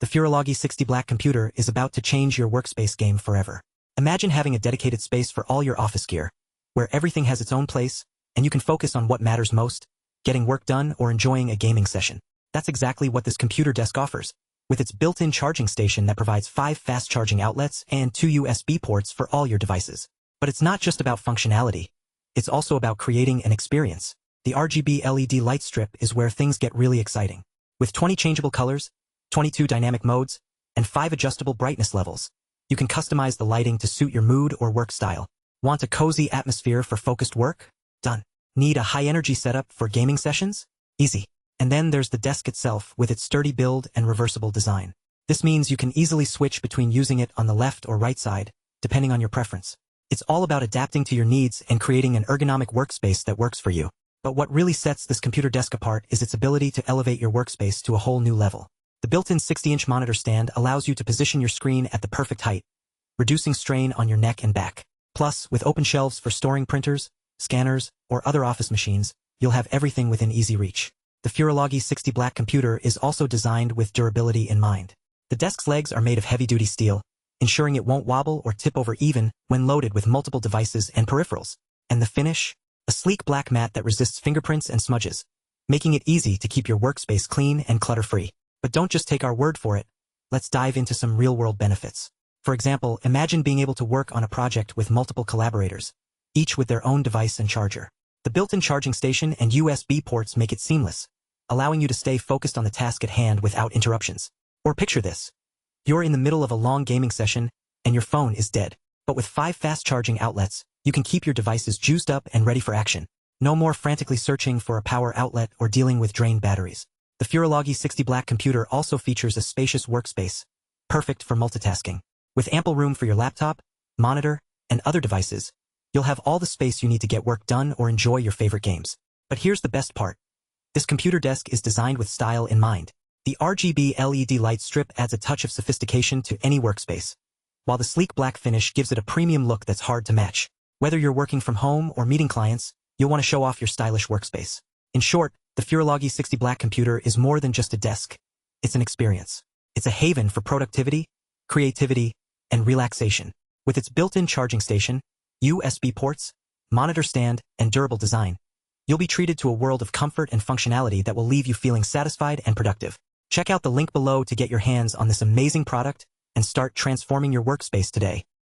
The Furologee 60 Black computer is about to change your workspace game forever. Imagine having a dedicated space for all your office gear, where everything has its own place, and you can focus on what matters most, getting work done or enjoying a gaming session. That's exactly what this computer desk offers, with its built-in charging station that provides 5 fast charging outlets and 2 USB ports for all your devices. But it's not just about functionality, it's also about creating an experience. The RGB LED light strip is where things get really exciting. With 20 changeable colors, 22 dynamic modes, and 5 adjustable brightness levels, you can customize the lighting to suit your mood or work style. Want a cozy atmosphere for focused work? Done. Need a high-energy setup for gaming sessions? Easy. And then there's the desk itself with its sturdy build and reversible design. This means you can easily switch between using it on the left or right side, depending on your preference. It's all about adapting to your needs and creating an ergonomic workspace that works for you. But what really sets this computer desk apart is its ability to elevate your workspace to a whole new level. The built-in 60-inch monitor stand allows you to position your screen at the perfect height, reducing strain on your neck and back. Plus, with open shelves for storing printers, scanners, or other office machines, you'll have everything within easy reach. The Furologee 60 Black computer is also designed with durability in mind. The desk's legs are made of heavy-duty steel, ensuring it won't wobble or tip over even when loaded with multiple devices and peripherals. And the finish? A sleek black mat that resists fingerprints and smudges, making it easy to keep your workspace clean and clutter-free. But don't just take our word for it. Let's dive into some real-world benefits. For example, imagine being able to work on a project with multiple collaborators, each with their own device and charger. The built-in charging station and USB ports make it seamless, allowing you to stay focused on the task at hand without interruptions. Or picture this. You're in the middle of a long gaming session, and your phone is dead. But with 5 fast charging outlets, you can keep your devices juiced up and ready for action. No more frantically searching for a power outlet or dealing with drained batteries. The Furologee 60 Black computer also features a spacious workspace, perfect for multitasking. With ample room for your laptop, monitor, and other devices, you'll have all the space you need to get work done or enjoy your favorite games. But here's the best part. This computer desk is designed with style in mind. The RGB LED light strip adds a touch of sophistication to any workspace, while the sleek black finish gives it a premium look that's hard to match. Whether you're working from home or meeting clients, you'll want to show off your stylish workspace. In short, the Furologee 60 Black computer is more than just a desk. It's an experience. It's a haven for productivity, creativity, and relaxation. With its built-in charging station, USB ports, monitor stand, and durable design, you'll be treated to a world of comfort and functionality that will leave you feeling satisfied and productive. Check out the link below to get your hands on this amazing product and start transforming your workspace today.